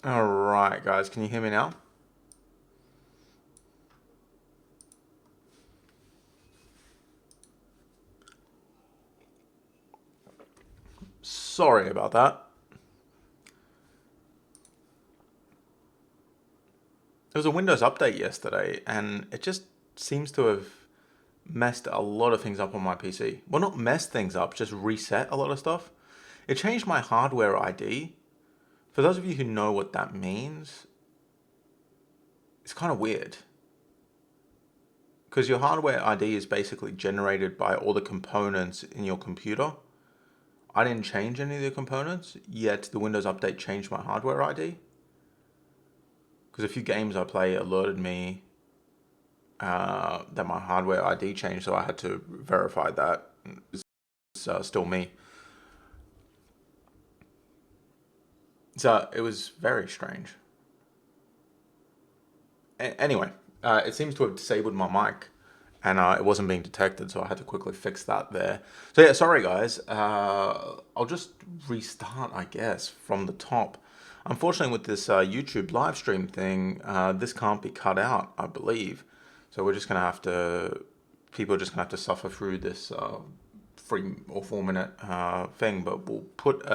All right, guys, can you hear me now? Sorry about that. There was a Windows update yesterday, and it just seems to have messed a lot of things up on my PC. Well, not messed things up, just reset a lot of stuff. It changed my hardware ID. For those of you who know what that means, it's kind of weird. Because your hardware ID is basically generated by all the components in your computer. I didn't change any of the components, yet the Windows update changed my hardware ID. Because a few games I play alerted me that my hardware ID changed, so I had to verify that it's still me. So it was very strange. Anyway, it seems to have disabled my mic, and it wasn't being detected, so I had to quickly fix that there. So yeah, sorry guys. I'll just restart, I guess, from the top. Unfortunately, with this YouTube live stream thing, this can't be cut out, I believe. So we're just gonna have to, people are just gonna have to suffer through this 3 or 4 minute thing, but we'll put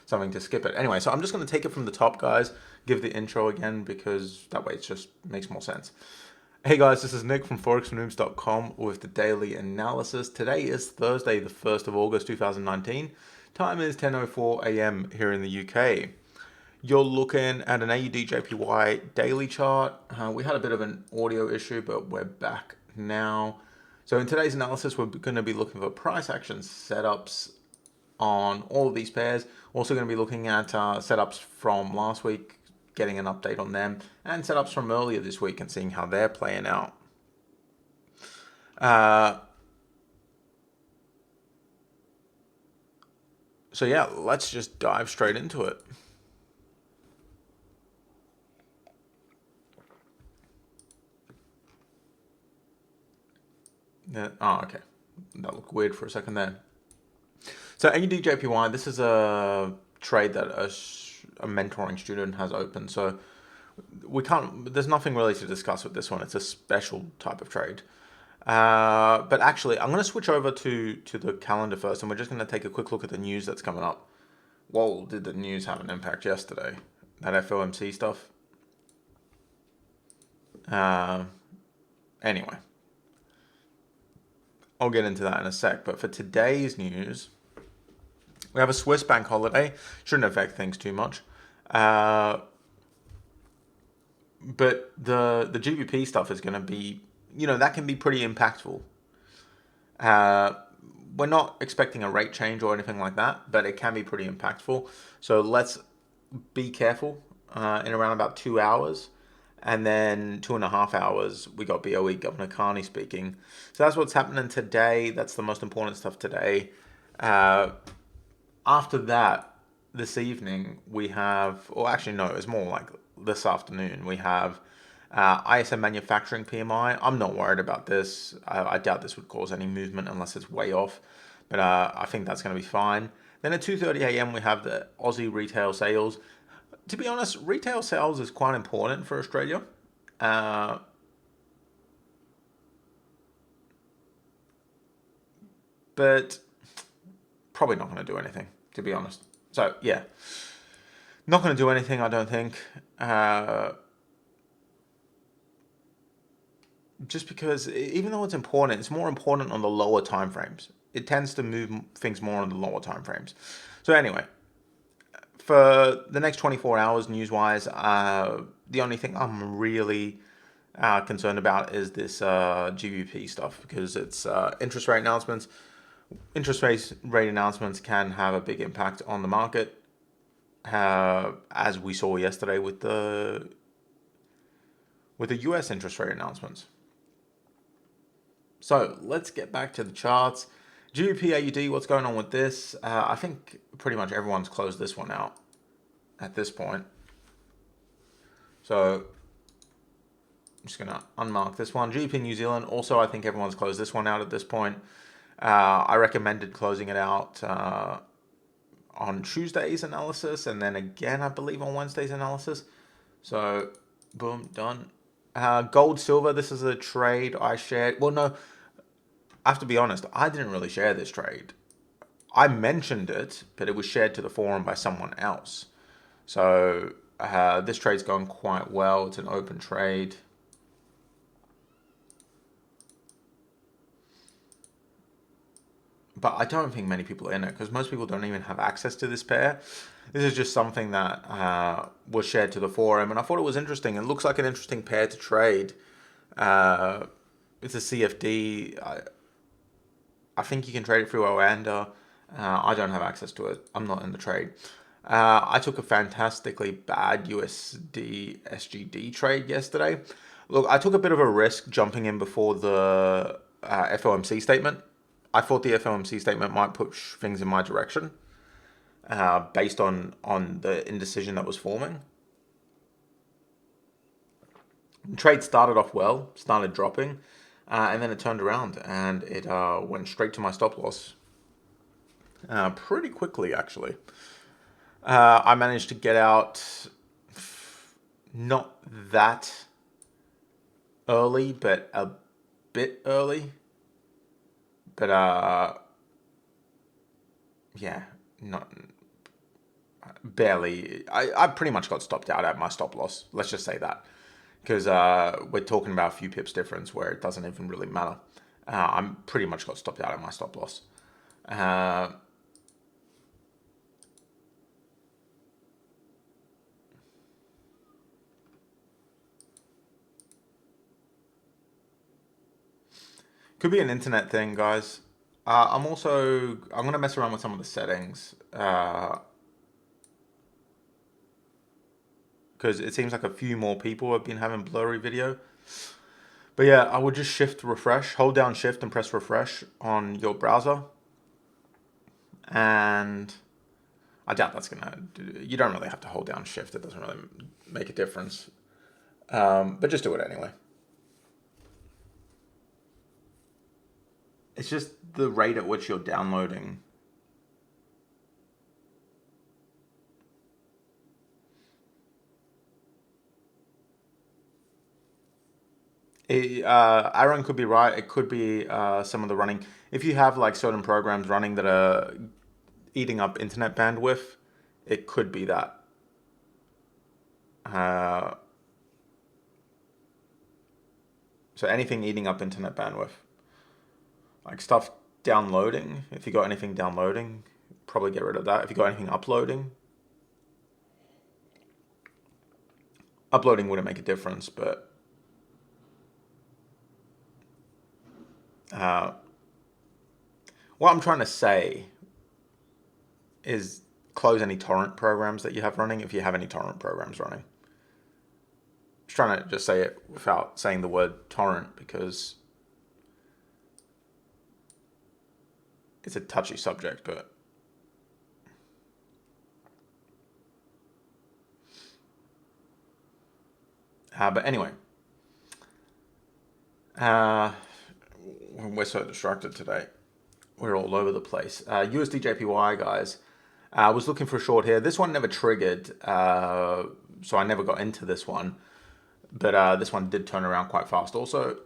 something to skip it. Anyway, so I'm just gonna take it from the top, guys. Give the intro again because that way it just makes more sense. Hey guys, this is Nick from ForexForNoobs.com with the daily analysis. Today is Thursday, the 1st of August 2019. Time is 10:04 a.m. here in the UK. You're looking at an AUDJPY daily chart. We had a bit of an audio issue, but we're back now. So in today's analysis, we're going to be looking for price action setups on all of these pairs. Also going to be looking at setups from last week, getting an update on them, and setups from earlier this week and seeing how they're playing out. So yeah, let's just dive straight into it. Oh, okay. That looked weird for a second there. So AUDJPY, this is a trade that a mentoring student has opened. So we can't, there's nothing really to discuss with this one. It's a special type of trade. But actually, I'm going to switch over to the calendar first, and we're just going to take a quick look at the news that's coming up. Whoa, did the news have an impact yesterday? That FOMC stuff? Anyway, I'll get into that in a sec. But for today's news, we have a Swiss bank holiday. Shouldn't affect things too much. But the GBP stuff is going to be, that can be pretty impactful. We're not expecting a rate change or anything like that, but it can be pretty impactful. So let's be careful in around about 2 hours. And then 2.5 hours, we got BOE, Governor Carney speaking. So that's what's happening today. That's the most important stuff today. After that, this evening, we have, or actually, no, it's more like this afternoon, we have ISM manufacturing PMI. I'm not worried about this. I doubt this would cause any movement unless it's way off. But I think that's going to be fine. Then at 2:30 a.m. we have the Aussie retail sales. To be honest, retail sales is quite important for Australia. But probably not going to do anything, to be honest. So yeah, not going to do anything, I don't think. Just because even though it's important, it's more important on the lower time frames. It tends to move things more on the lower time frames. So anyway, for the next 24 hours news-wise, the only thing I'm really concerned about is this GBP stuff because it's interest rate announcements. Interest rate announcements can have a big impact on the market, as we saw yesterday with the US interest rate announcements. So let's get back to the charts. GBP AUD, what's going on with this? I think pretty much everyone's closed this one out at this point. So I'm just going to unmark this one. GBP New Zealand, also I think everyone's closed this one out at this point. I recommended closing it out on Tuesday's analysis, and then again, I believe, on Wednesday's analysis. So, boom, done. Gold, silver, this is a trade I shared. Well, no, I have to be honest, I didn't really share this trade. I mentioned it, but it was shared to the forum by someone else. So, this trade's going quite well. It's an open trade. But I don't think many people are in it because most people don't even have access to this pair. This is just something that was shared to the forum, and I thought it was interesting. It looks like an interesting pair to trade. It's a CFD. I think you can trade it through Oanda. I don't have access to it. I'm not in the trade. I took a fantastically bad USD SGD trade yesterday. Look, I took a bit of a risk jumping in before the FOMC statement. I thought the FOMC statement might push things in my direction based on the indecision that was forming. The trade started off well, started dropping, and then it turned around and it went straight to my stop loss pretty quickly, actually. I managed to get out not that early, but a bit early. But, yeah, not barely. I pretty much got stopped out at my stop loss. Let's just say that. Because we're talking about a few pips difference where it doesn't even really matter. I'm pretty much got stopped out at my stop loss. Could be an internet thing, guys. I'm going to mess around with some of the settings. Because it seems like a few more people have been having blurry video. But yeah, I would just shift refresh, hold down shift and press refresh on your browser. And I doubt that's going to, you don't really have to hold down shift. It doesn't really make a difference. But just do it anyway. It's just the rate at which you're downloading. Aaron could be right. It could be some of the running. If you have like certain programs running that are eating up internet bandwidth, it could be that. So anything eating up internet bandwidth. Like stuff downloading, if you got anything downloading, probably get rid of that. If you got anything uploading wouldn't make a difference, but what I'm trying to say is close any torrent programs that you have running if you have any torrent programs running. Just trying to just say it without saying the word torrent because it's a touchy subject, but anyway, we're so distracted today. We're all over the place. USDJPY, guys. I was looking for a short here. This one never triggered, so I never got into this one. But this one did turn around quite fast also.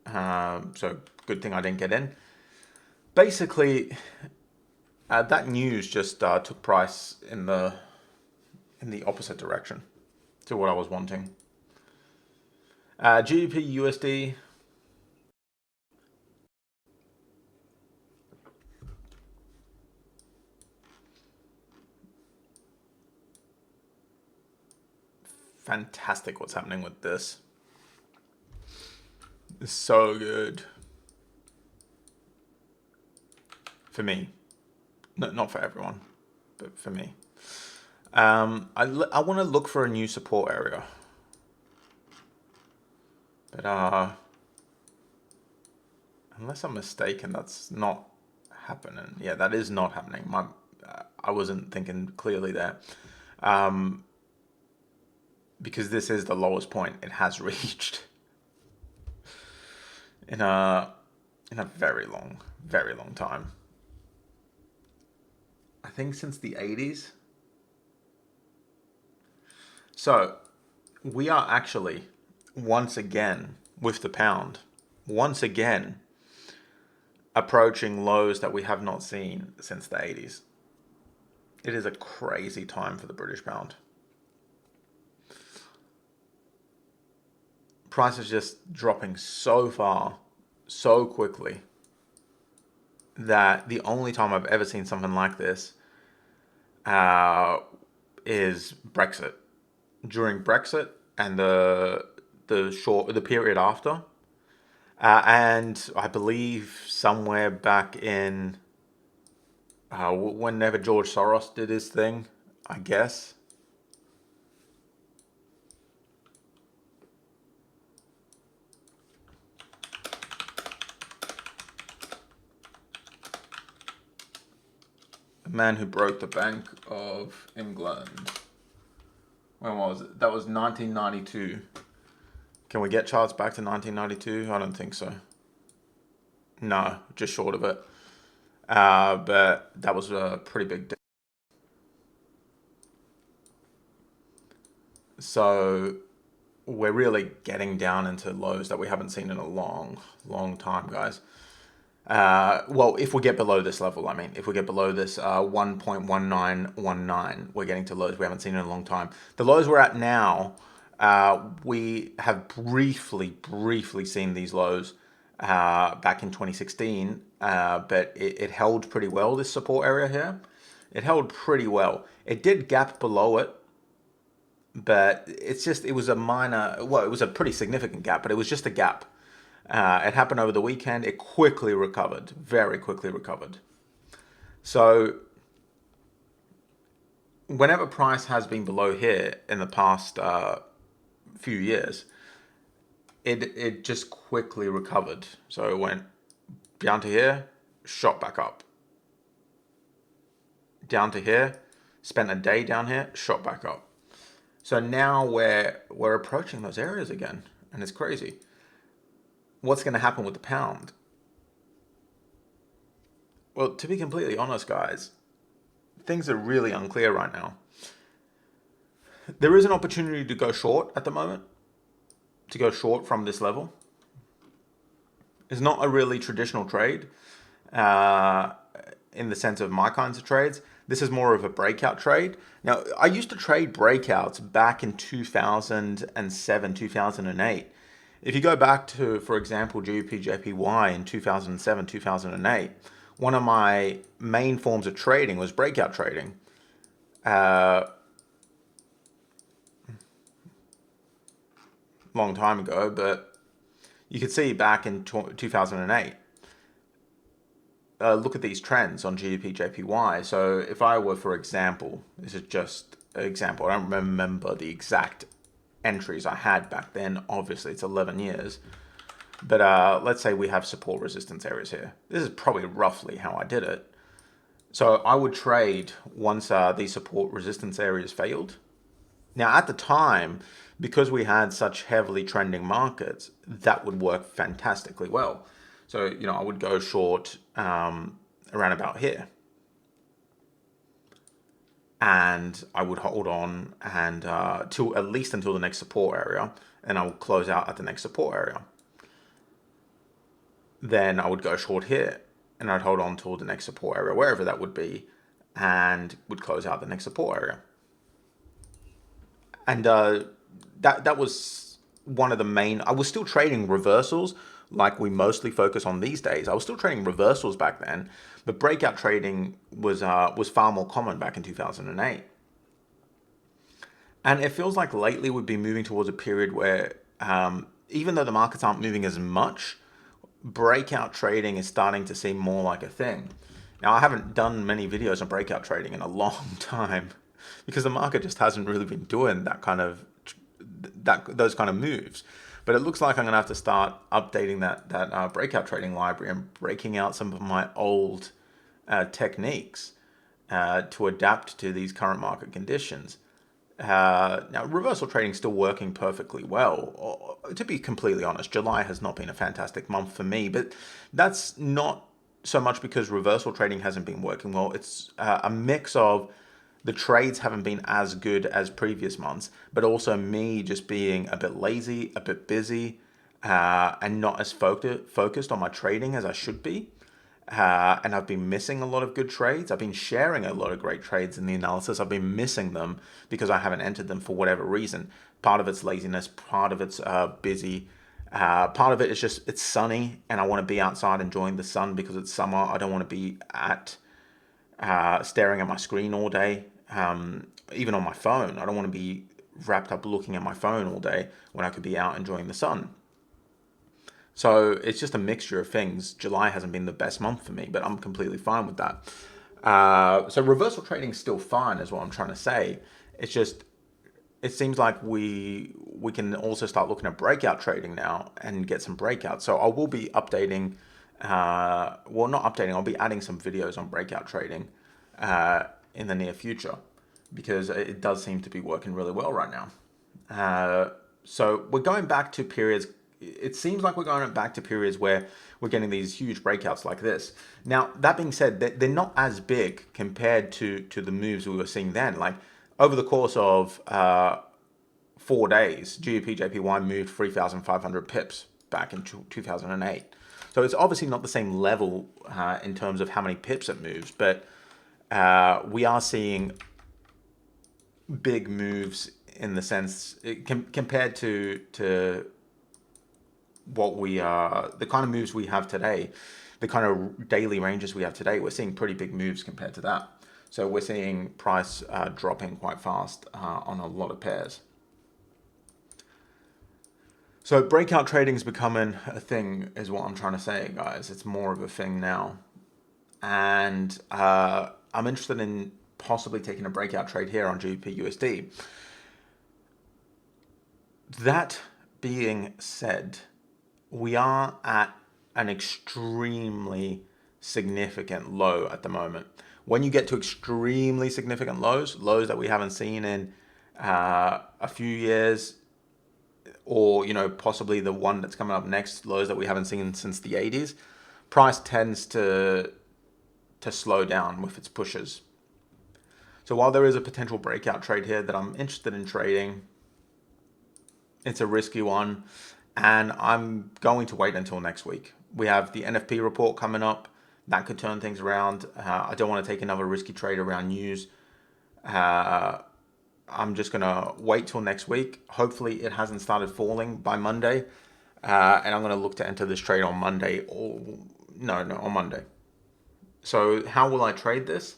So good thing I didn't get in. Basically, that news just took price in the opposite direction to what I was wanting. GBPUSD. Fantastic what's happening with this. It's so good. For me. No, not for everyone, but for me. I want to look for a new support area. But unless I'm mistaken, that's not happening. Yeah, that is not happening. I wasn't thinking clearly there. Because this is the lowest point it has reached in a very long time. think since the 80s. So we are actually, once again, with the pound, once again, approaching lows that we have not seen since the 80s. It is a crazy time for the British pound. Price is just dropping so far, so quickly, that the only time I've ever seen something like this is Brexit. During Brexit and the period after, and I believe somewhere back in whenever George Soros did his thing, I guess. The man who broke the Bank of England. When was it? That was 1992. Can we get charts back to 1992? I don't think so. No, just short of it. But that was a pretty big deal. So we're really getting down into lows that we haven't seen in a long, long time, guys. Well, if we get below this level, I mean, if we get below this 1.1919, we're getting to lows we haven't seen in a long time. The lows we're at now, we have briefly seen these lows back in 2016, but it held pretty well, this support area here. It held pretty well. It did gap below it, but it was a minor, well, it was a pretty significant gap, but it was just a gap. It happened over the weekend. It quickly recovered, very quickly recovered. So whenever price has been below here in the past few years, it just quickly recovered. So it went down to here, shot back up. Down to here, spent a day down here, shot back up. So now we're approaching those areas again, and it's crazy. What's going to happen with the pound? Well, to be completely honest, guys, things are really unclear right now. There is an opportunity to go short at the moment, to go short from this level. It's not a really traditional trade in the sense of my kinds of trades. This is more of a breakout trade. Now, I used to trade breakouts back in 2007, 2008. If you go back to, for example, GBPJPY in 2007, 2008, one of my main forms of trading was breakout trading. Long time ago, but you could see back in 2008. Look at these trends on GBPJPY. So if I were, for example, this is just an example, I don't remember the exact entries I had back then. Obviously, it's 11 years. But let's say we have support resistance areas here. This is probably roughly how I did it. So I would trade once these support resistance areas failed. Now, at the time, because we had such heavily trending markets, that would work fantastically well. So, you know, I would go short around about here. And I would hold on and till at least until the next support area, and I will close out at the next support area. Then I would go short here, and I'd hold on till the next support area, wherever that would be, and would close out the next support area. And that was one of the main. I was still trading reversals, like we mostly focus on these days. I was still trading reversals back then, but breakout trading was far more common back in 2008. And it feels like lately we've been moving towards a period where, even though the markets aren't moving as much, breakout trading is starting to seem more like a thing. Now, I haven't done many videos on breakout trading in a long time because the market just hasn't really been doing those kind of moves. But it looks like I'm going to have to start updating that breakout trading library and breaking out some of my old techniques to adapt to these current market conditions. Now, reversal trading is still working perfectly well. To be completely honest, July has not been a fantastic month for me, but that's not so much because reversal trading hasn't been working well. It's a mix of the trades haven't been as good as previous months, but also me just being a bit lazy, a bit busy, and not as focused on my trading as I should be. And I've been missing a lot of good trades. I've been sharing a lot of great trades in the analysis. I've been missing them because I haven't entered them for whatever reason. Part of it's laziness, part of it's busy. Part of it is just it's sunny and I want to be outside enjoying the sun because it's summer. I don't want to be staring at my screen all day. Even on my phone, I don't want to be wrapped up looking at my phone all day when I could be out enjoying the sun. So it's just a mixture of things. July hasn't been the best month for me, but I'm completely fine with that. So reversal trading is still fine, is what I'm trying to say. It's just, it seems like we can also start looking at breakout trading now and get some breakouts. So I will be updating, well, not updating, I'll be adding some videos on breakout trading in the near future because it does seem to be working really well right now. So we're going back to periods. It seems like we're going back to periods where we're getting these huge breakouts like this. Now, that being said, they're not as big compared to the moves we were seeing then. Like over the course of 4 days, GBPJPY moved 3,500 pips back in 2008. So it's obviously not the same level in terms of how many pips it moves, but we are seeing big moves in the sense compared to what we the kind of moves we have today, the kind of daily ranges we have today. We're seeing pretty big moves compared to that. So we're seeing price dropping quite fast on a lot of pairs. So breakout trading is becoming a thing, is what I'm trying to say, guys. It's more of a thing now, and I'm interested in possibly taking a breakout trade here on GBPUSD. That being said, we are at an extremely significant low at the moment. When you get to extremely significant lows that we haven't seen in a few years, or possibly the one that's coming up next, lows that we haven't seen since the 80s, price tends to slow down with its pushes. So while there is a potential breakout trade here that I'm interested in trading, it's a risky one, and I'm going to wait until next week. We have the NFP report coming up. That could turn things around. I don't want to take another risky trade around news. I'm just going to wait till next week. Hopefully it hasn't started falling by Monday. And I'm going to look to enter this trade on Monday. On Monday. So how will I trade this?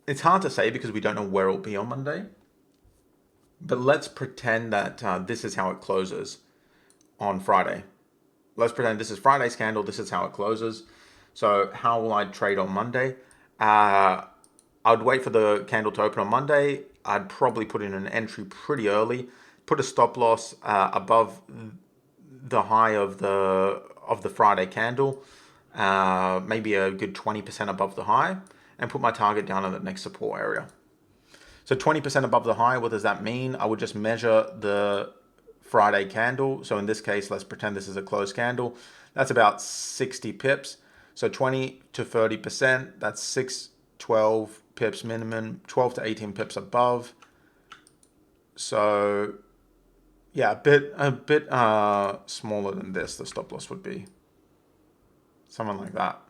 It's hard to say because we don't know where it'll be on Monday. But let's pretend that this is how it closes on Friday. Let's pretend this is Friday's candle. This is how it closes. So how will I trade on Monday? I'd wait for the candle to open on Monday. I'd probably put in an entry pretty early. Put a stop loss above the high of the Friday candle, maybe a good 20% above the high, and put my target down at the next support area. So 20% above the high, what does that mean? I would just measure the Friday candle. So in this case, let's pretend this is a closed candle. That's about 60 pips. So 20 to 30%, that's 12 pips minimum, 12 to 18 pips above. So yeah, a bit smaller than this, the stop loss would be. Something like that.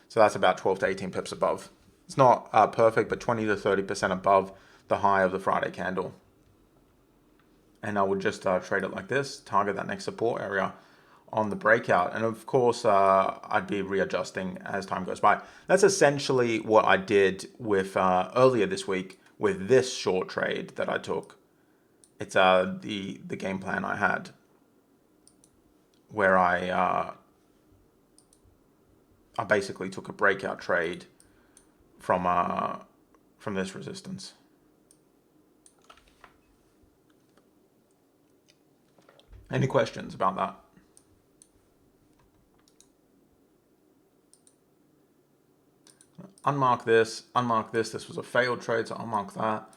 So that's about 12 to 18 pips above. It's not perfect, but 20 to 30% above the high of the Friday candle. And I would just trade it like this, target that next support area on the breakout. And of course, I'd be readjusting as time goes by. That's essentially what I did with earlier this week with this short trade that I took. It's the game plan I had, where I basically took a breakout trade from this resistance. Any questions about that? Unmark this, unmark this. This was a failed trade, so unmark that.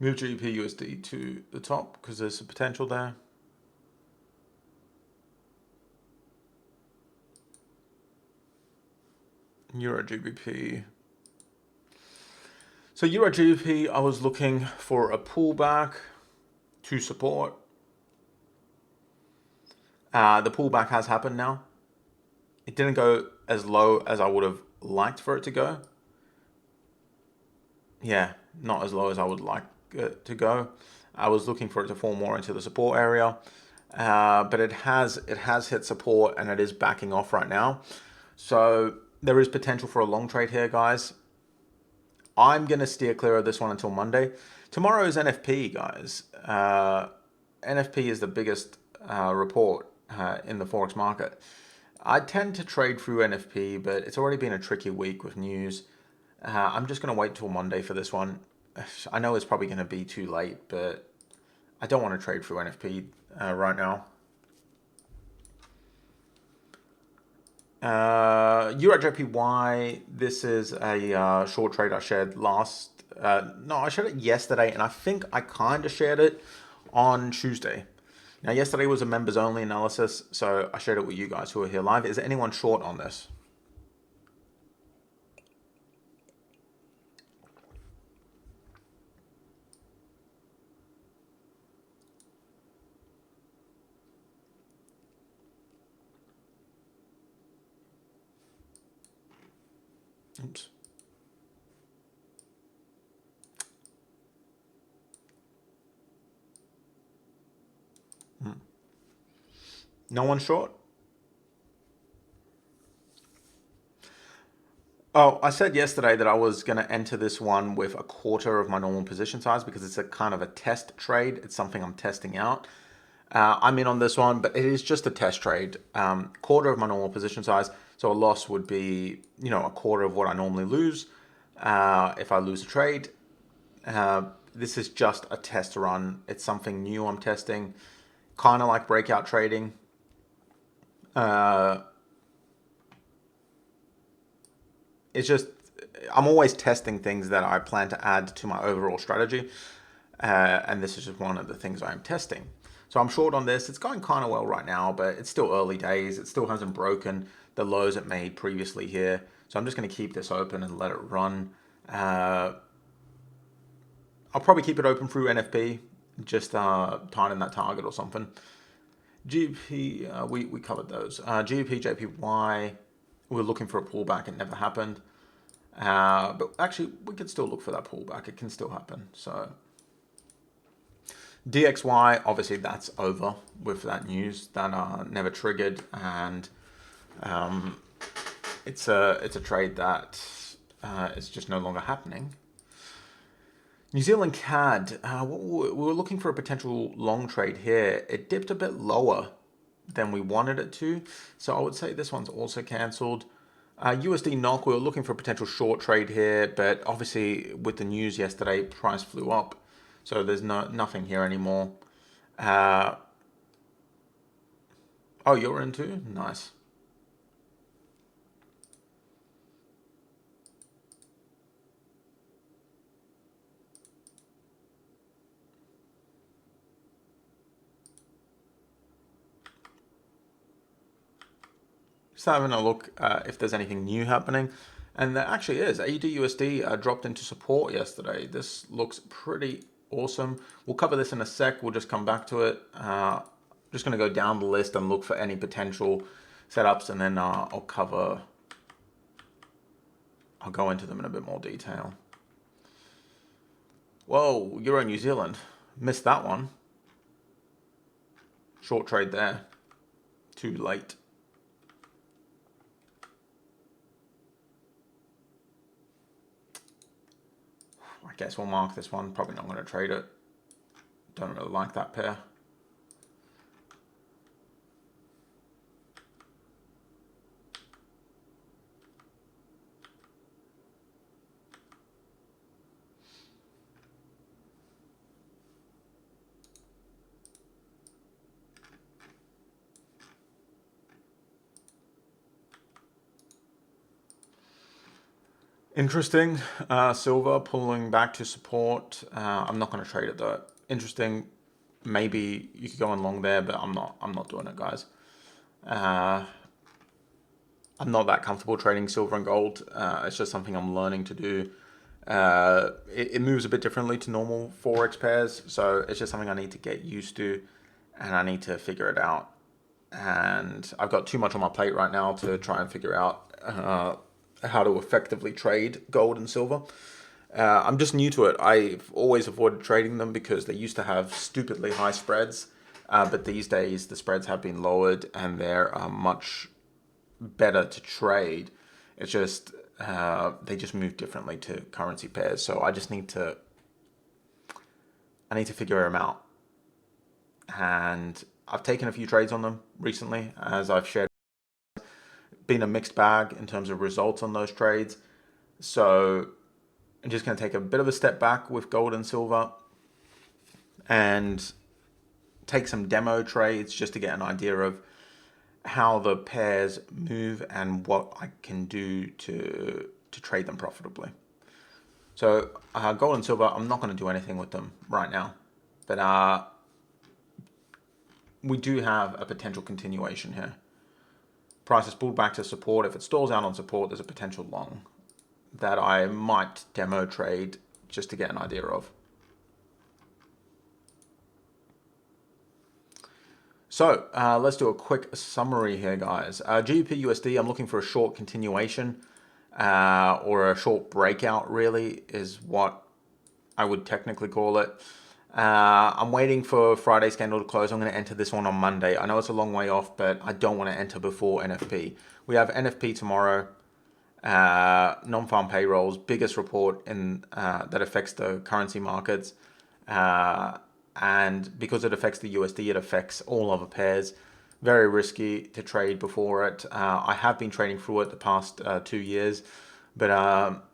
Move GBPUSD to the top because there's some potential there. EURGBP. So EURGBP, I was looking for a pullback to support. The pullback has happened now. It didn't go as low as I would have liked for it to go. Yeah, not as low as I would like it to go. I was looking for it to fall more into the support area, but it has hit support and it is backing off right now. So there is potential for a long trade here, guys. I'm going to steer clear of this one until Monday. Tomorrow is NFP, guys. NFP is the biggest report in the Forex market. I tend to trade through NFP, but it's already been a tricky week with news. I'm just going to wait till Monday for this one. I know it's probably going to be too late, but I don't want to trade through NFP right now. EURGPY, this is a short trade I shared I shared it yesterday, and I think I kind of shared it on Tuesday. Now, yesterday was a members only analysis, so I shared it with you guys who are here live. Is anyone short on this? Oops. No one short? Oh, I said yesterday that I was going to enter this one with a quarter of my normal position size because it's a kind of a test trade. It's something I'm testing out. I'm in on this one, but it is just a test trade. Quarter of my normal position size. So a loss would be, a quarter of what I normally lose if I lose a trade. This is just a test run. It's something new I'm testing, kind of like breakout trading. It's just, I'm always testing things that I plan to add to my overall strategy. And this is just one of the things I'm testing. So I'm short on this. It's going kind of well right now, but it's still early days. It still hasn't broken the lows it made previously here. So I'm just going to keep this open and let it run. I'll probably keep it open through NFP, just tighten that target or something. GBP, we covered those. GBPJPY, we were looking for a pullback. It never happened. But actually, we could still look for that pullback. It can still happen. So DXY, obviously, that's over with that news. That never triggered. And it's a trade that is just no longer happening. New Zealand CAD, we were looking for a potential long trade here. It dipped a bit lower than we wanted it to. So I would say this one's also cancelled. USD NOK, we were looking for a potential short trade here, but obviously with the news yesterday, price flew up. So there's nothing here anymore. Oh, you're in too? Nice. Just having a look if there's anything new happening. And there actually is. AUDUSD dropped into support yesterday. This looks pretty awesome. We'll cover this in a sec. We'll just come back to it. Just going to go down the list and look for any potential setups, and then I'll go into them in a bit more detail. Whoa, Euro New Zealand. Missed that one. Short trade there. Too late. I guess we'll mark this one. Probably not going to trade it. Don't really like that pair. Interesting. Silver pulling back to support. I'm not going to trade it though. Interesting. Maybe you could go on long there, but I'm not doing it, guys. I'm not that comfortable trading silver and gold. It's just something I'm learning to do. It moves a bit differently to normal Forex pairs, so it's just something I need to get used to, and I need to figure it out. And I've got too much on my plate right now to try and figure out how to effectively trade gold and silver. I'm just new to it. I've always avoided trading them because they used to have stupidly high spreads, but these days the spreads have been lowered and they're much better to trade. It's just they just move differently to currency pairs, so I just need to figure them out. And I've taken a few trades on them recently, as I've shared. Been a mixed bag in terms of results on those trades, so I'm just going to take a bit of a step back with gold and silver and take some demo trades just to get an idea of how the pairs move and what I can do to trade them profitably. So gold and silver, I'm not going to do anything with them right now, but we do have a potential continuation here. Price has pulled back to support. If it stalls out on support, there's a potential long that I might demo trade just to get an idea of. So let's do a quick summary here, guys. GBPUSD, I'm looking for a short continuation or a short breakout, really, is what I would technically call it. I'm waiting for Friday's candle to close. I'm going to enter this one on Monday. I know it's a long way off, but I don't want to enter before NFP. We have NFP tomorrow. Non-farm payrolls, biggest report in that affects the currency markets. And because it affects the USD, it affects all other pairs. Very risky to trade before it. I have been trading through it the past 2 years, but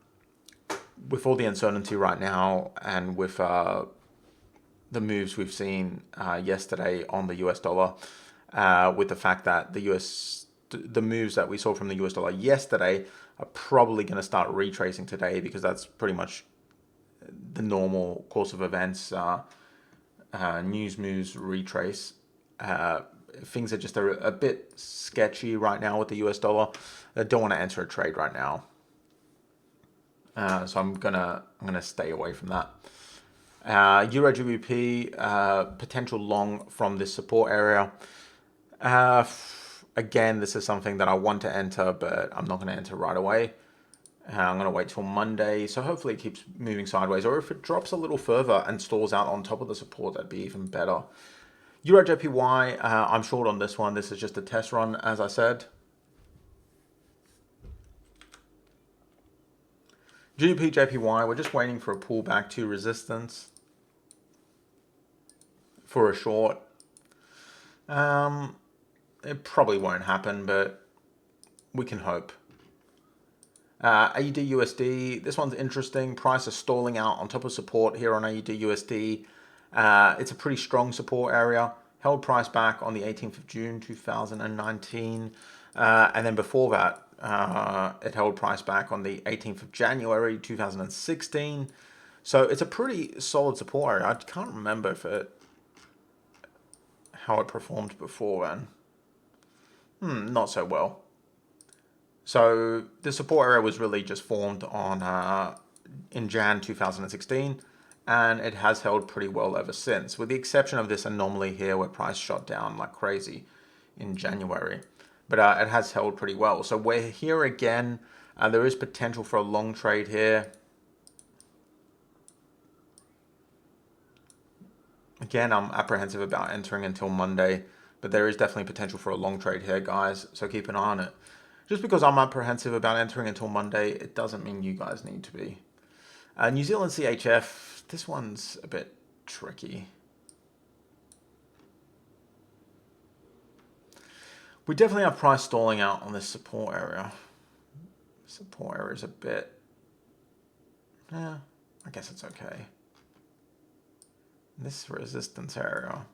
with all the uncertainty right now and with the moves we've seen yesterday on the US dollar, with the fact that the moves that we saw from the US dollar yesterday are probably going to start retracing today, because that's pretty much the normal course of events. News moves retrace. Things are just a bit sketchy right now with the US dollar. I don't want to enter a trade right now, so I'm gonna stay away from that. EURGBP potential long from this support area. Again, this is something that I want to enter, but I'm not going to enter right away. I'm going to wait till Monday, so hopefully it keeps moving sideways, or if it drops a little further and stalls out on top of the support, that'd be even better. EURGPY, I'm short on this one. This is just a test run, as I said. GBPJPY, we're just waiting for a pullback to resistance for a short. It probably won't happen, but we can hope. AUDUSD, this one's interesting. Price is stalling out on top of support here on AUDUSD. It's a pretty strong support area. Held price back on the 18th of June 2019. And then before that, it held price back on the 18th of January 2016. So it's a pretty solid support area. I can't remember how it performed before then. Not so well. So the support area was really just formed on in Jan 2016, and it has held pretty well ever since, with the exception of this anomaly here where price shot down like crazy in January. But it has held pretty well. So we're here again. There is potential for a long trade here. Again, I'm apprehensive about entering until Monday, but there is definitely potential for a long trade here, guys. So keep an eye on it. Just because I'm apprehensive about entering until Monday, it doesn't mean you guys need to be. New Zealand CHF, this one's a bit tricky. We definitely have price stalling out on this support area. Support area is a bit, yeah, I guess it's okay. This resistance area.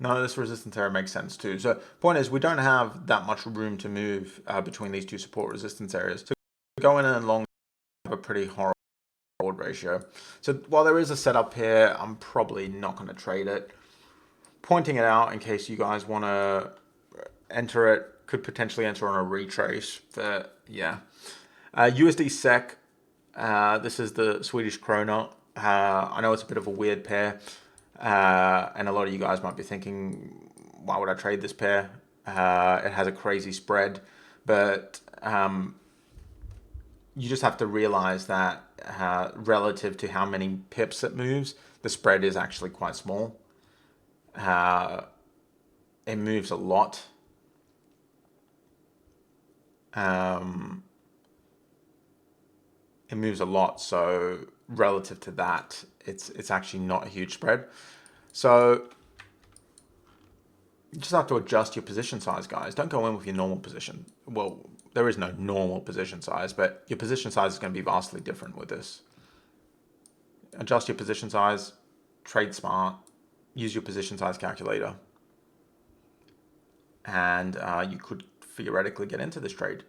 No, this resistance area makes sense too. So point is, we don't have that much room to move between these two support resistance areas. To go in and long, have a pretty horrible ratio. So while there is a setup here, I'm probably not going to trade it. pointing it out in case you guys want to enter it. Could potentially enter on a retrace. Yeah. USD-SEK. This is the Swedish krona. I know it's a bit of a weird pair. And a lot of you guys might be thinking, why would I trade this pair? It has a crazy spread. But you just have to realize that relative to how many pips it moves, the spread is actually quite small. It moves a lot. It moves a lot, so relative to that, it's actually not a huge spread. So you just have to adjust your position size, guys. Don't go in with your normal position. Well, there is no normal position size, but your position size is going to be vastly different with this. Adjust your position size, trade smart, use your position size calculator, and you could theoretically get into this trade.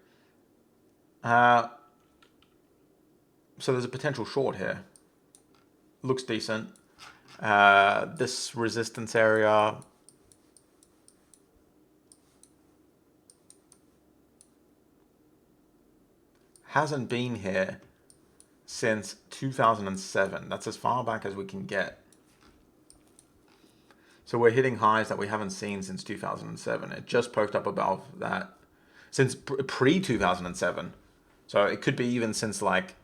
So there's a potential short here. Looks decent. This resistance area hasn't been here since 2007. That's as far back as we can get. So we're hitting highs that we haven't seen since 2007. It just poked up above that since pre-2007. So it could be even since, like,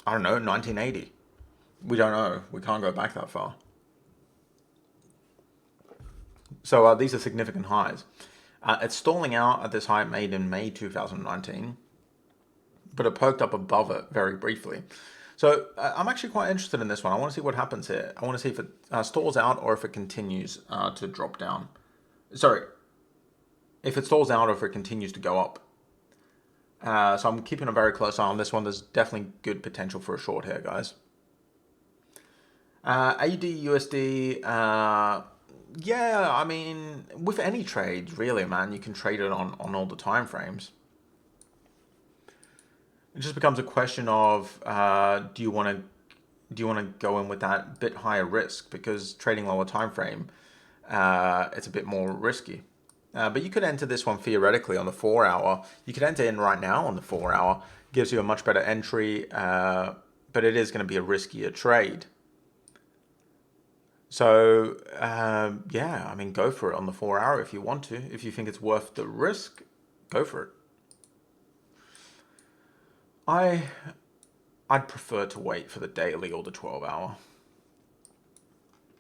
I don't know, 1980. We don't know. We can't go back that far. So these are significant highs. It's stalling out at this high it made in May 2019, but it poked up above it very briefly. So I'm actually quite interested in this one. I want to see what happens here. I want to see if it stalls out or if it continues to drop down. Sorry, if it stalls out or if it continues to go up. So I'm keeping a very close eye on this one. There's definitely good potential for a short here, guys. AUDUSD, yeah, I mean, with any trade, really, man, you can trade it on all the time frames. It just becomes a question of do you want to go in with that bit higher risk, because trading lower time frame, it's a bit more risky. But you could enter this one theoretically on the 4 hour. You could enter in right now on the 4 hour. Gives you a much better entry, but it is going to be a riskier trade. So yeah, I mean, go for it on the 4 hour if you want to. If you think it's worth the risk, go for it. I'd prefer to wait for the daily or the 12 hour.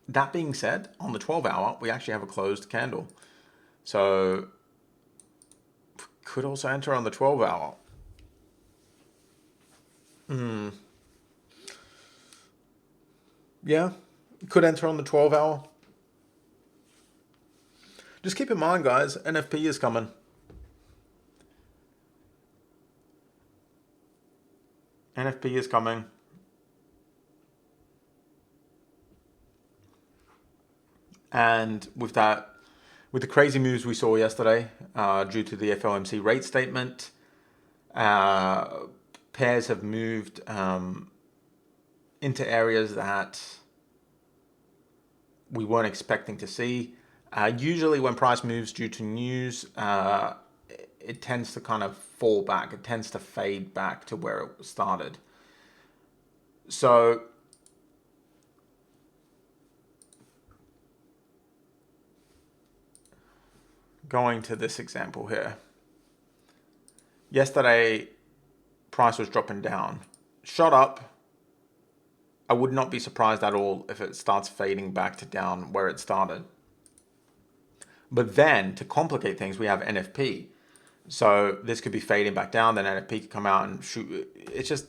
That being said, on the 12 hour, we actually have a closed candle. So could also enter on the 12 hour. Yeah, could enter on the 12 hour. Just keep in mind, guys, NFP is coming. NFP is coming. And with that, with the crazy moves we saw yesterday due to the FOMC rate statement, pairs have moved into areas that we weren't expecting to see. Usually when price moves due to news, it tends to kind of fall back. It tends to fade back to where it started. So going to this example here. Yesterday, price was dropping down. Shot up. I would not be surprised at all if it starts fading back to down where it started. But then, to complicate things, we have NFP. So this could be fading back down, then NFP could come out and shoot. It's just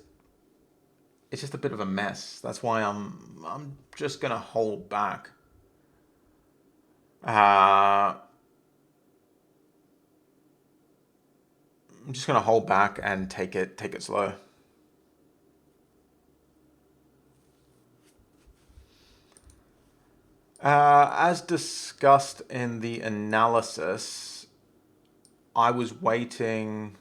a bit of a mess. That's why I'm just gonna hold back. I'm just gonna hold back and take it slow. As discussed in the analysis, I was waiting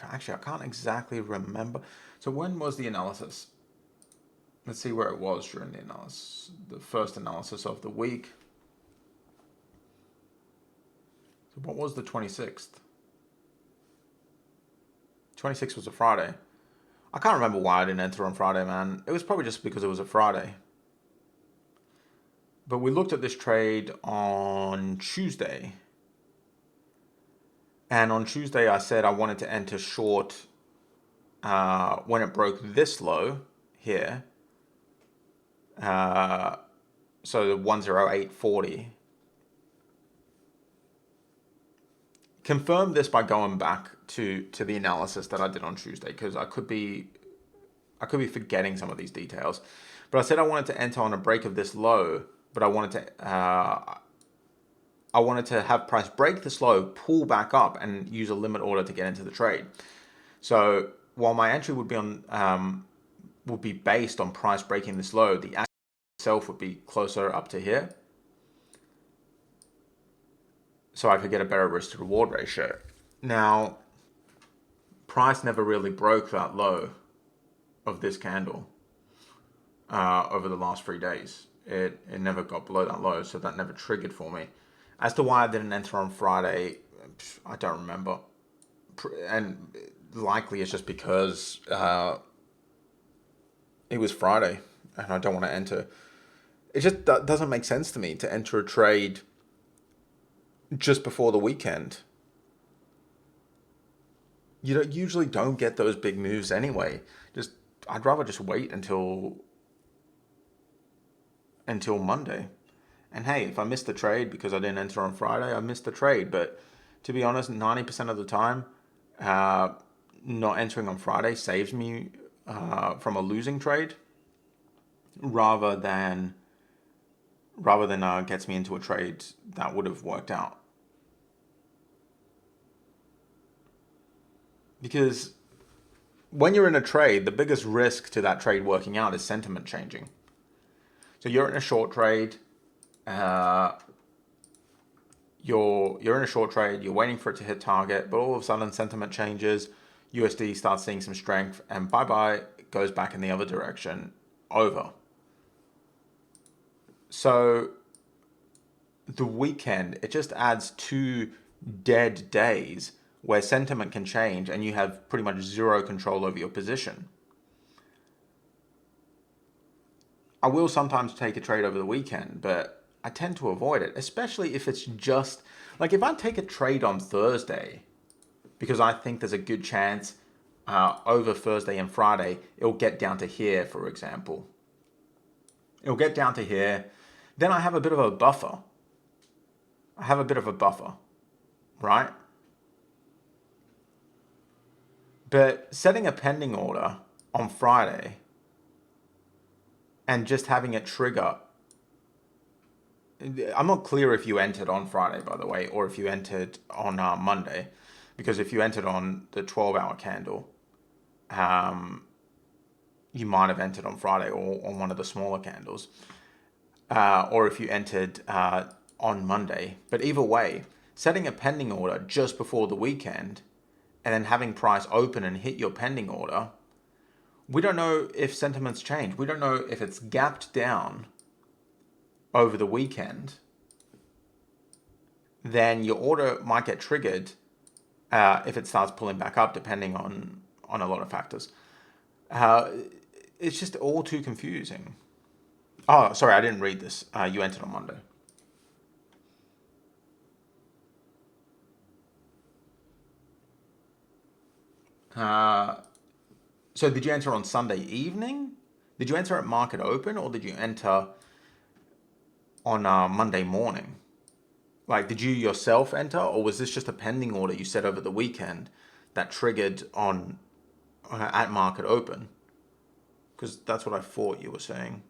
Actually, I can't exactly remember. So when was the analysis? Let's see where it was during the analysis. The first analysis of the week. So what was the 26th? 26th was a Friday. I can't remember why I didn't enter on Friday, man. It was probably just because it was a Friday. But we looked at this trade on Tuesday. And on Tuesday, I said I wanted to enter short when it broke this low here. So the 108.40. Confirm this by going back to the analysis that I did on Tuesday, because I could be forgetting some of these details. But I said I wanted to enter on a break of this low, but I wanted to have price break this low, pull back up, and use a limit order to get into the trade. So while my entry would be based on price breaking this low, the action itself would be closer up to here, so I could get a better risk to reward ratio. Now, price never really broke that low of this candle over the last 3 days. It never got below that low, so that never triggered for me. As to why I didn't enter on Friday, I don't remember. And likely it's just because it was Friday and I don't want to enter. It just doesn't make sense to me to enter a trade just before the weekend. You usually don't get those big moves anyway. I'd rather just wait until Monday. And hey, if I missed the trade because I didn't enter on Friday, I missed the trade. But to be honest, 90% of the time, not entering on Friday saves me from a losing trade, rather than gets me into a trade that would have worked out. Because when you're in a trade, the biggest risk to that trade working out is sentiment changing. So you're in a short trade. You're in a short trade. You're waiting for it to hit target, but all of a sudden sentiment changes. USD starts seeing some strength, and bye-bye, it goes back in the other direction. Over. So the weekend, it just adds 2 dead days where sentiment can change and you have pretty much zero control over your position. I will sometimes take a trade over the weekend, but I tend to avoid it, especially if it's just, like if I take a trade on Thursday, because I think there's a good chance over Thursday and Friday, it'll get down to here, for example. It'll get down to here. Then I have a bit of a buffer. Right? But setting a pending order on Friday and just having it trigger. I'm not clear if you entered on Friday, by the way, or if you entered on Monday. Because if you entered on the 12-hour candle, you might have entered on Friday or on one of the smaller candles. Or if you entered on Monday. But either way, setting a pending order just before the weekend and then having price open and hit your pending order, we don't know if sentiments change. We don't know if it's gapped down over the weekend. Then your order might get triggered if it starts pulling back up, depending on a lot of factors. It's just all too confusing. Oh, sorry, I didn't read this. You entered on Monday. So did you enter on Sunday evening? Did you enter at market open, or did you enter on Monday morning? Like, did you yourself enter, or was this just a pending order you set over the weekend that triggered on at market open? Because that's what I thought you were saying.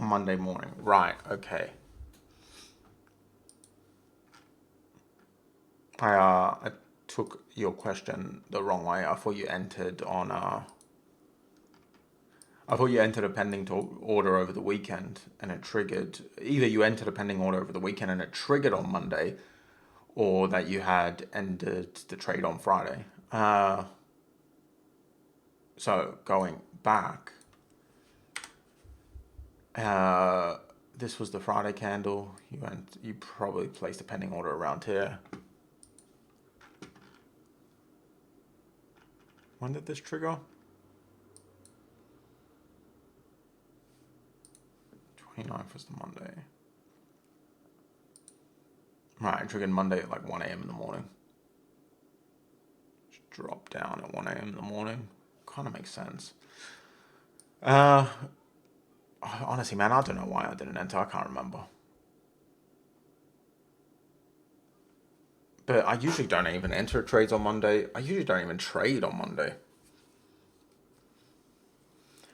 Monday morning. Right, okay. I took your question the wrong way. I thought you entered on I thought you entered a pending order over the weekend and it triggered. Either you entered a pending order over the weekend and it triggered on Monday, or that you had ended the trade on Friday. So going back, this was the Friday candle. You probably placed a pending order around here. When did this trigger? 29th was the Monday. Right, it triggered Monday at like 1 a.m. in the morning. Just drop down at 1 a.m. in the morning. Kind of makes sense. Honestly, man, I don't know why I didn't enter. I can't remember. But I usually don't even enter trades on Monday. I usually don't even trade on Monday.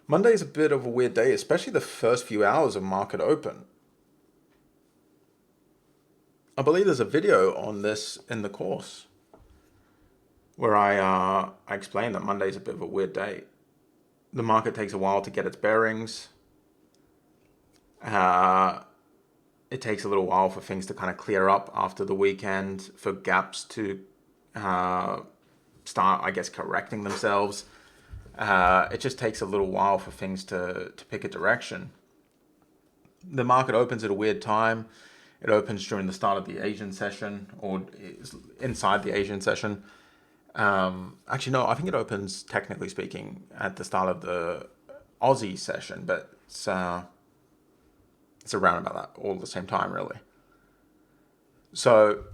Monday is a bit of a weird day, especially the first few hours of market open. I believe there's a video on this in the course where I explained that Monday is a bit of a weird day. The market takes a while to get its bearings. It takes a little while for things to kind of clear up after the weekend, for gaps to start, I guess, correcting themselves. It just takes a little while for things to pick a direction. The market opens at a weird time. It opens during the start of the Asian session, or inside the Asian session. Actually, no, I think it opens, technically speaking, at the start of the Aussie session, but it's around about that, all at the same time, really. So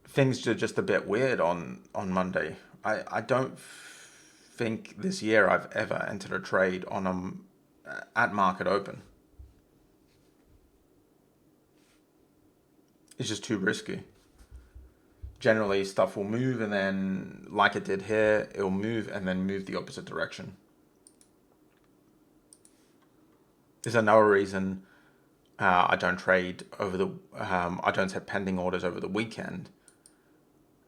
things are just a bit weird on Monday. I don't think this year I've ever entered a trade on at market open. It's just too risky. Generally, stuff will move, and then, like it did here, it'll move and then move the opposite direction. There's another reason I don't trade over the, I don't set pending orders over the weekend,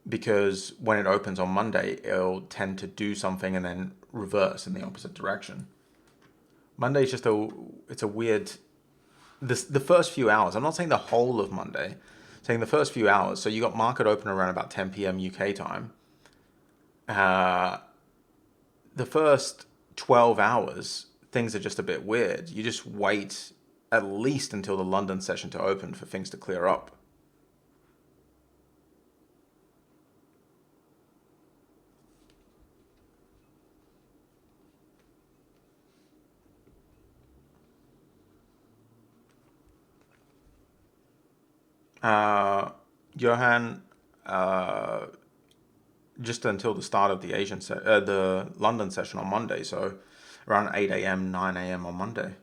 because when it opens on Monday, it'll tend to do something and then reverse in the opposite direction. Monday's just it's a weird, the first few hours, I'm not saying the whole of Monday, I'm saying the first few hours. So you got market open around about 10 p.m. UK time. The first 12 hours, things are just a bit weird. You just wait at least until the London session to open for things to clear up. Johan, just until the start of the the London session on Monday, so around 8 a.m., 9 a.m. on Monday.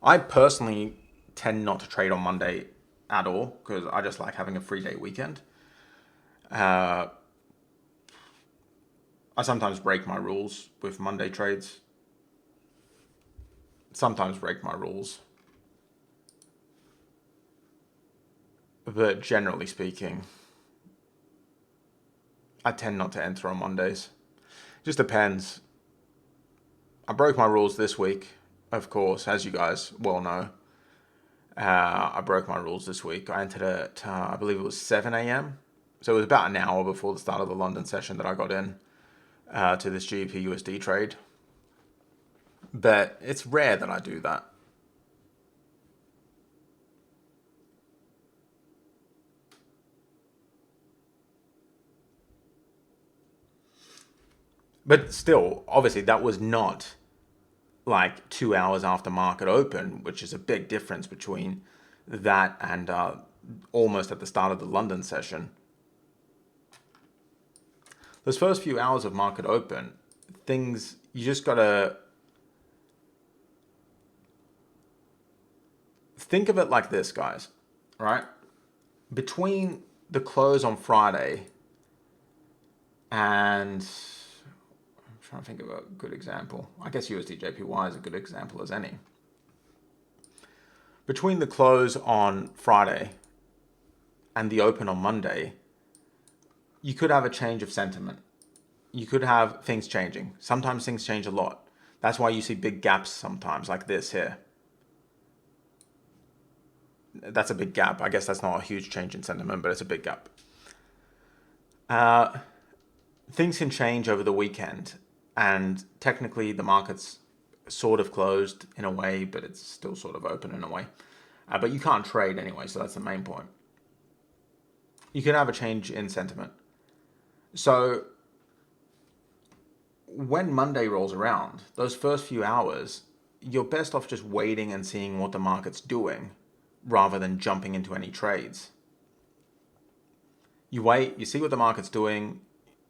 I personally tend not to trade on Monday at all, because I just like having a 3-day weekend. I sometimes break my rules with Monday trades. Sometimes break my rules. But generally speaking, I tend not to enter on Mondays. Just depends. I broke my rules this week, of course, as you guys well know. I broke my rules this week. I entered at, I believe it was 7 a.m. So it was about an hour before the start of the London session that I got in to this GBPUSD trade. But it's rare that I do that. But still, obviously, that was not like 2 hours after market open, which is a big difference between that and almost at the start of the London session. Those first few hours of market open, things, you just gotta think of it like this, guys, right? Between the close on Friday and, I'm trying to think of a good example. I guess USDJPY is a good example as any. Between the close on Friday and the open on Monday, you could have a change of sentiment. You could have things changing. Sometimes things change a lot. That's why you see big gaps sometimes, like this here. That's a big gap. I guess that's not a huge change in sentiment, but it's a big gap. Things can change over the weekend, and technically the market's sort of closed in a way, but it's still sort of open in a way. But you can't trade anyway, so that's the main point. You can have a change in sentiment. So when Monday rolls around, those first few hours, you're best off just waiting and seeing what the market's doing rather than jumping into any trades. You wait, you see what the market's doing,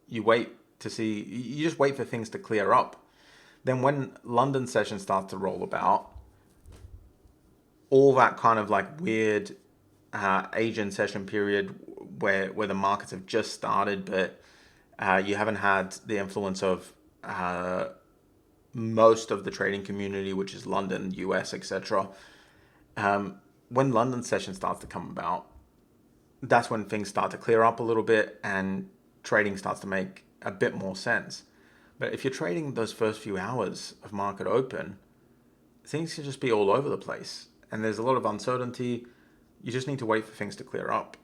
you wait to see, you just wait for things to clear up. Then when London session starts to roll about, all that kind of like weird Asian session period where the markets have just started, but you haven't had the influence of most of the trading community, which is London, US, etc. When London session starts to come about, that's when things start to clear up a little bit and trading starts to make a bit more sense. But if you're trading those first few hours of market open, things can just be all over the place. And there's a lot of uncertainty. You just need to wait for things to clear up.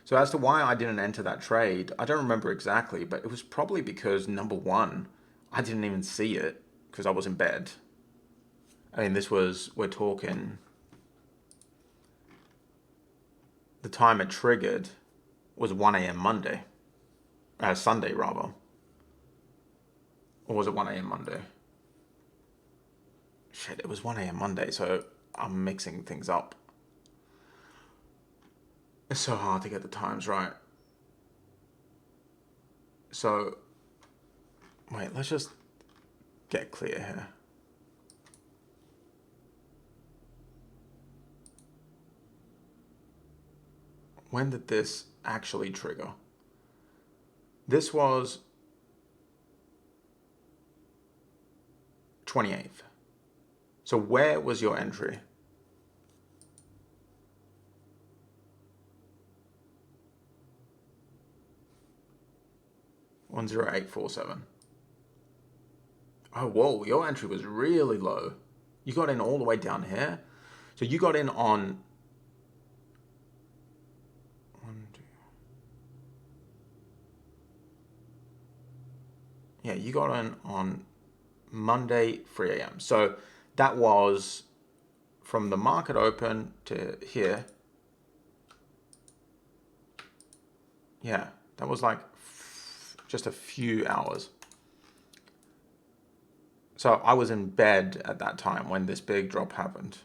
So as to why I didn't enter that trade, I don't remember exactly, but it was probably because, number one, I didn't even see it because I was in bed. I mean, we're talking, the time it triggered was 1 a.m. Monday. Sunday, rather. Or was it 1 a.m. Monday? Shit, it was 1 a.m. Monday, so I'm mixing things up. It's so hard to get the times right. So, wait, let's just get clear here. When did this actually trigger? This was 28th. So where was your entry? $10847. Oh, whoa, your entry was really low. You got in all the way down here. So you got in on you got in on Monday, 3 a.m. So that was from the market open to here. Yeah, that was like just a few hours. So I was in bed at that time when this big drop happened.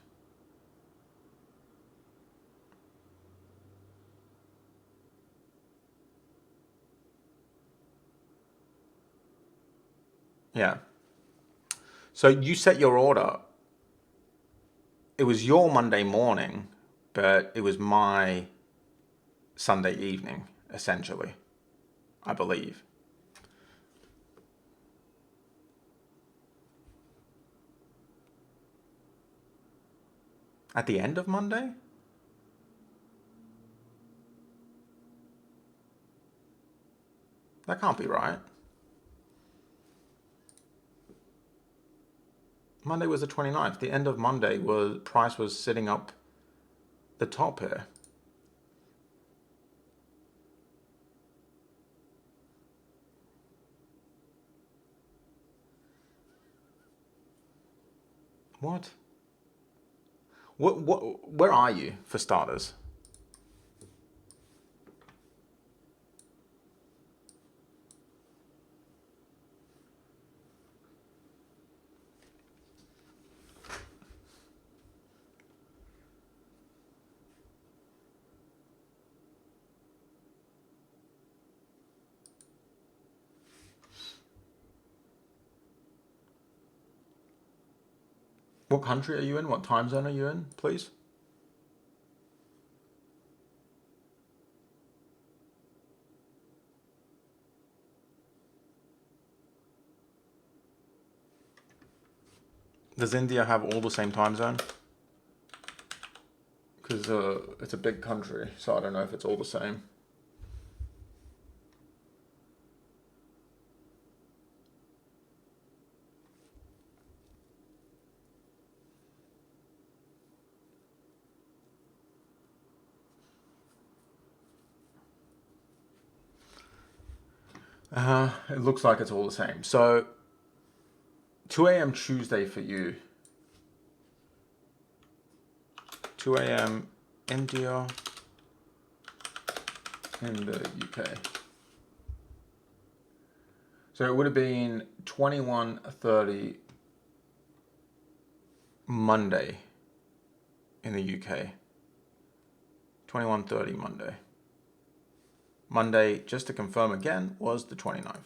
Yeah. So you set your order. It was your Monday morning, but it was my Sunday evening, essentially, I believe. At the end of Monday? That can't be right. Monday was the 29th. The end of Monday was price was sitting up the top here. What? Where are you, for starters? What country are you in? What time zone are you in, please? Does India have all the same time zone? Because it's a big country, so I don't know if it's all the same. It looks like it's all the same. So 2 a.m. Tuesday for you. 2 a.m. India in the UK. So it would have been 21:30 Monday in the UK. 21:30 Monday. Monday, just to confirm again, was the 29th.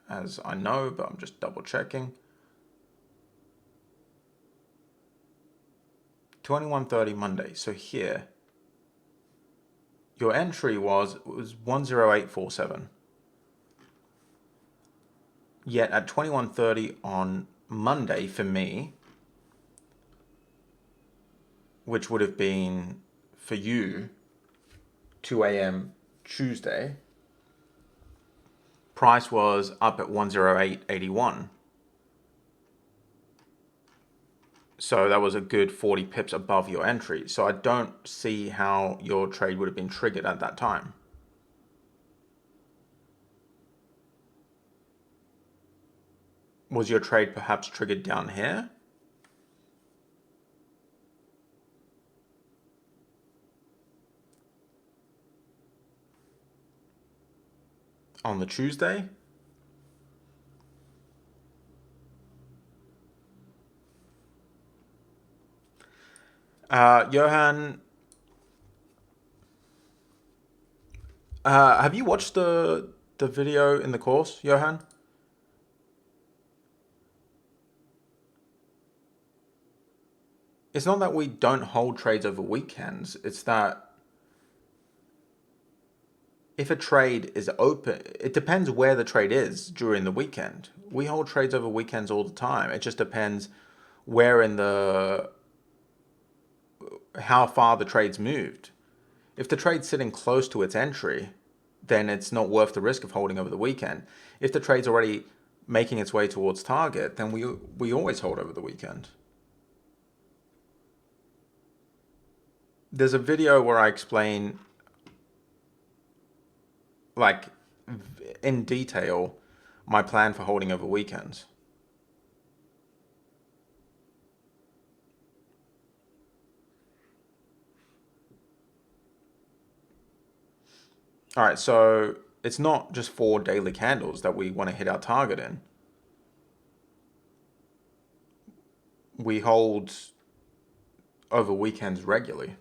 As I know, but I'm just double checking. 21:30 Monday. So here, your entry was 10847. Yet at 21:30 on Monday for me, which would have been for you 2 a.m. Tuesday, price was up at 108.81. So that was a good 40 pips above your entry. So I don't see how your trade would have been triggered at that time. Was your trade perhaps triggered down here? On the Tuesday? Johan, have you watched the video in the course, Johan? It's not that we don't hold trades over weekends. It's that if a trade is open, it depends where the trade is during the weekend. We hold trades over weekends all the time. It just depends where in how far the trade's moved. If the trade's sitting close to its entry, then it's not worth the risk of holding over the weekend. If the trade's already making its way towards target, then we always hold over the weekend. There's a video where I explain, like, in detail, my plan for holding over weekends. All right, so it's not just 4 daily candles that we want to hit our target in. We hold over weekends regularly.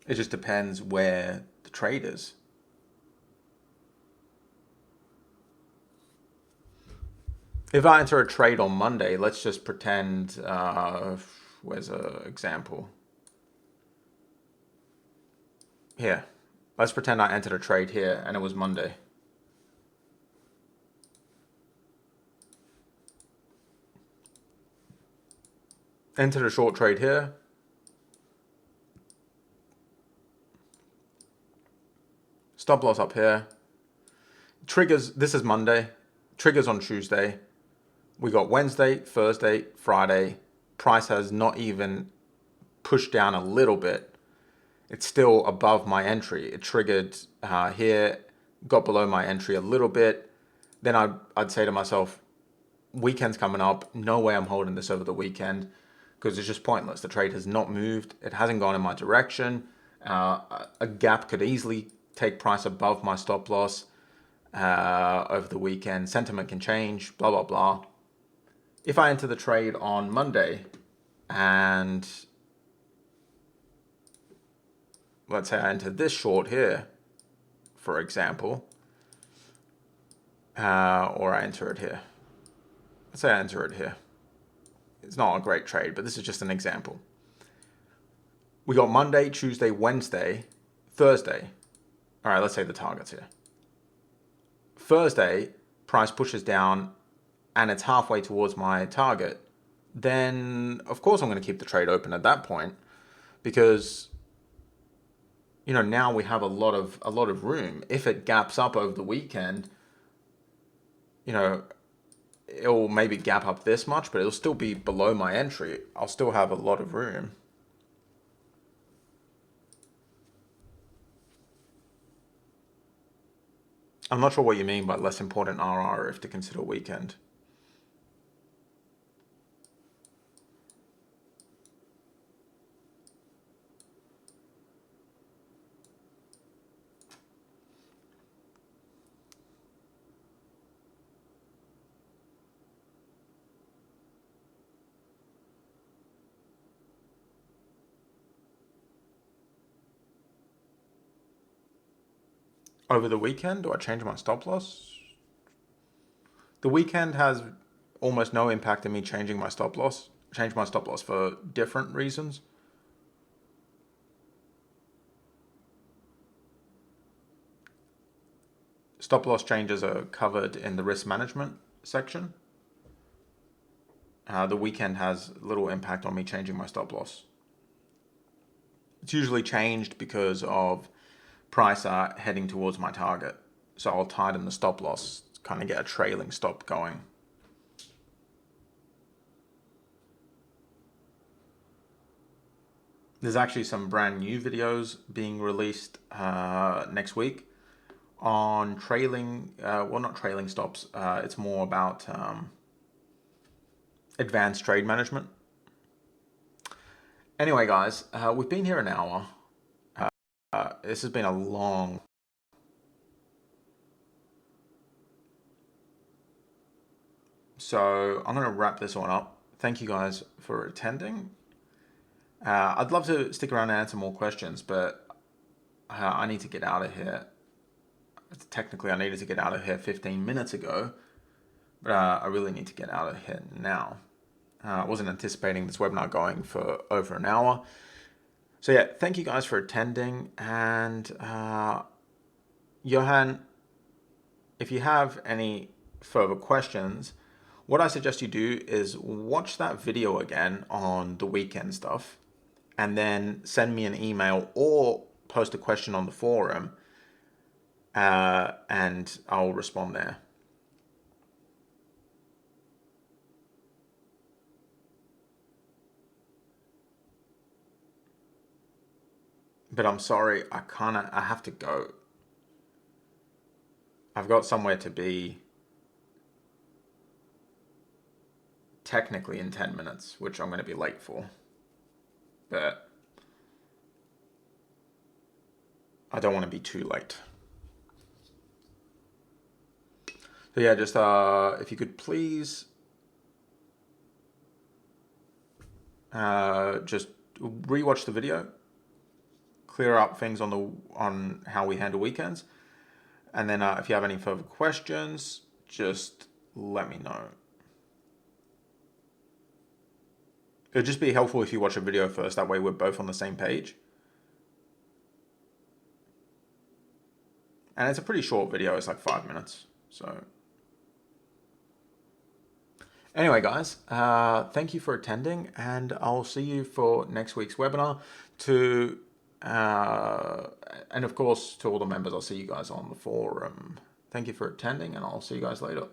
It just depends where the trade is. If I enter a trade on Monday, let's just pretend, where's an example? Here. Let's pretend I entered a trade here and it was Monday. Entered a short trade here. Stop loss up here. Triggers, this is Monday. Triggers on Tuesday. We got Wednesday, Thursday, Friday. Price has not even pushed down a little bit. It's still above my entry. It triggered here, got below my entry a little bit. Then I'd say to myself, weekend's coming up. No way I'm holding this over the weekend because it's just pointless. The trade has not moved. It hasn't gone in my direction. A gap could easily take price above my stop loss over the weekend. Sentiment can change, blah, blah, blah. If I enter the trade on Monday and let's say I enter this short here, for example, or I enter it here. Let's say I enter it here. It's not a great trade, but this is just an example. We got Monday, Tuesday, Wednesday, Thursday. All right, let's say the target's here. Thursday, price pushes down and it's halfway towards my target, then of course I'm going to keep the trade open at that point, because you know, now we have a lot of room. If it gaps up over the weekend, you know, it'll maybe gap up this much, but it'll still be below my entry. I'll still have a lot of room. I'm not sure what you mean by less important RR if to consider weekend. Over the weekend, do I change my stop loss? The weekend has almost no impact in me changing my stop loss. Change my stop loss for different reasons. Stop loss changes are covered in the risk management section. The weekend has little impact on me changing my stop loss. It's usually changed because of price heading towards my target. So I'll tighten the stop loss, kind of get a trailing stop going. There's actually some brand new videos being released next week on trailing, well, not trailing stops. It's more about advanced trade management. Anyway, guys, we've been here an hour. This has been a long... So I'm going to wrap this one up. Thank you guys for attending. I'd love to stick around and answer more questions, but I need to get out of here. Technically, I needed to get out of here 15 minutes ago, but I really need to get out of here now. I wasn't anticipating this webinar going for over an hour. So yeah, thank you guys for attending. And Johan, if you have any further questions, what I suggest you do is watch that video again on the weekend stuff, and then send me an email or post a question on the forum, and I'll respond there. But I'm sorry, I have to go. I've got somewhere to be technically in 10 minutes, which I'm going to be late for. But I don't want to be too late. So yeah, just if you could please just rewatch the video, clear up things on how we handle weekends, and then if you have any further questions, just let me know. It would just be helpful if you watch a video first, that way we're both on the same page. And it's a pretty short video, it's like 5 minutes. So anyway, guys, thank you for attending, and I'll see you for next week's webinar. And of course, to all the members, I'll see you guys on the forum. Thank you for attending, and I'll see you guys later.